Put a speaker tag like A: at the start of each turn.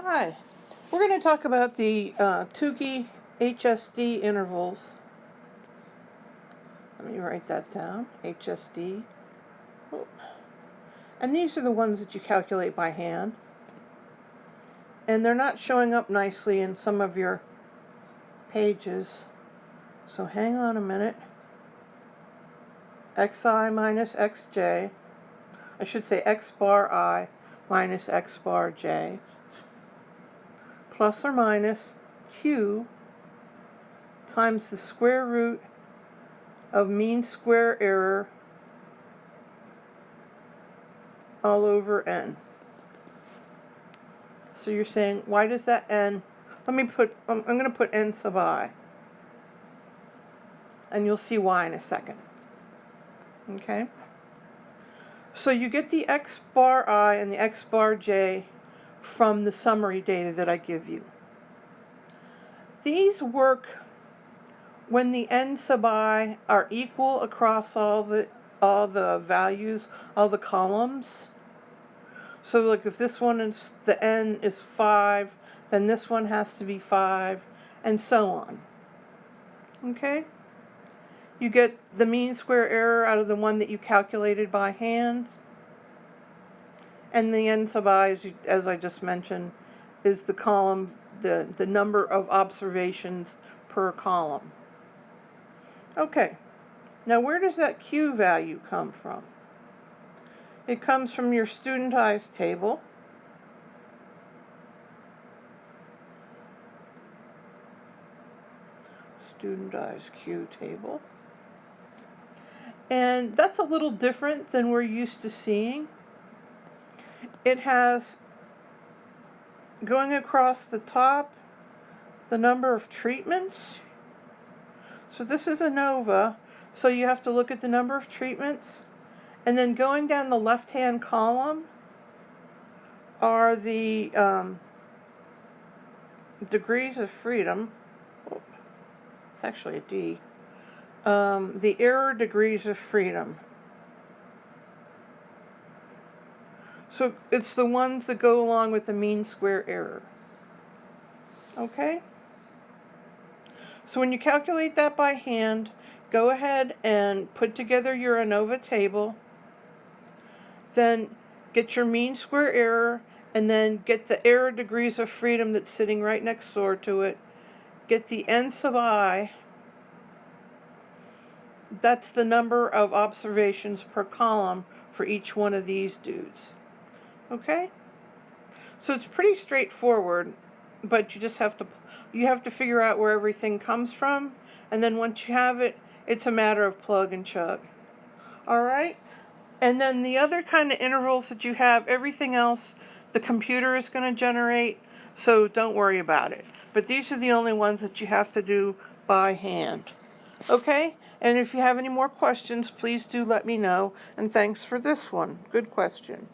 A: Hi, we're going to talk about the tukeyhsd intervals. Let me write that down, HSD. Oh. And these are the ones that you calculate by hand. And they're not showing up nicely in some of your pages. So hang on a minute. Xi minus Xj. I should say X bar I minus X bar J. Plus or minus Q times the square root of mean square error all over n. So you're saying, why does that n? I'm going to put n sub I. And you'll see why in a second. Okay? So you get the X bar I and the X bar J from the summary data that I give you. These work when the n sub I are equal across all the values, all the columns. So like if this one is, the n is 5, then this one has to be 5, and so on. Okay? You get the mean square error out of the one that you calculated by hand. And the n sub I, as I just mentioned, is the column, the number of observations per column. Okay, now where does that Q value come from? It comes from your studentized table. Studentized Q table. And that's a little different than we're used to seeing. It has, going across the top, the number of treatments. So this is ANOVA, so you have to look at the number of treatments. And then going down the left-hand column are the degrees of freedom. Oh, it's actually a D. The error degrees of freedom. So it's the ones that go along with the mean square error. Okay? So when you calculate that by hand, go ahead and put together your ANOVA table. Then get your mean square error, and then get the error degrees of freedom that's sitting right next door to it. Get the n sub I. That's the number of observations per column for each one of these dudes. Okay? So it's pretty straightforward, but you just have to figure out where everything comes from, and then once you have it, it's a matter of plug and chug. All right? And then the other kind of intervals that you have, everything else, the computer is going to generate, so don't worry about it. But these are the only ones that you have to do by hand. Okay? And if you have any more questions, please do let me know. And thanks for this one. Good question.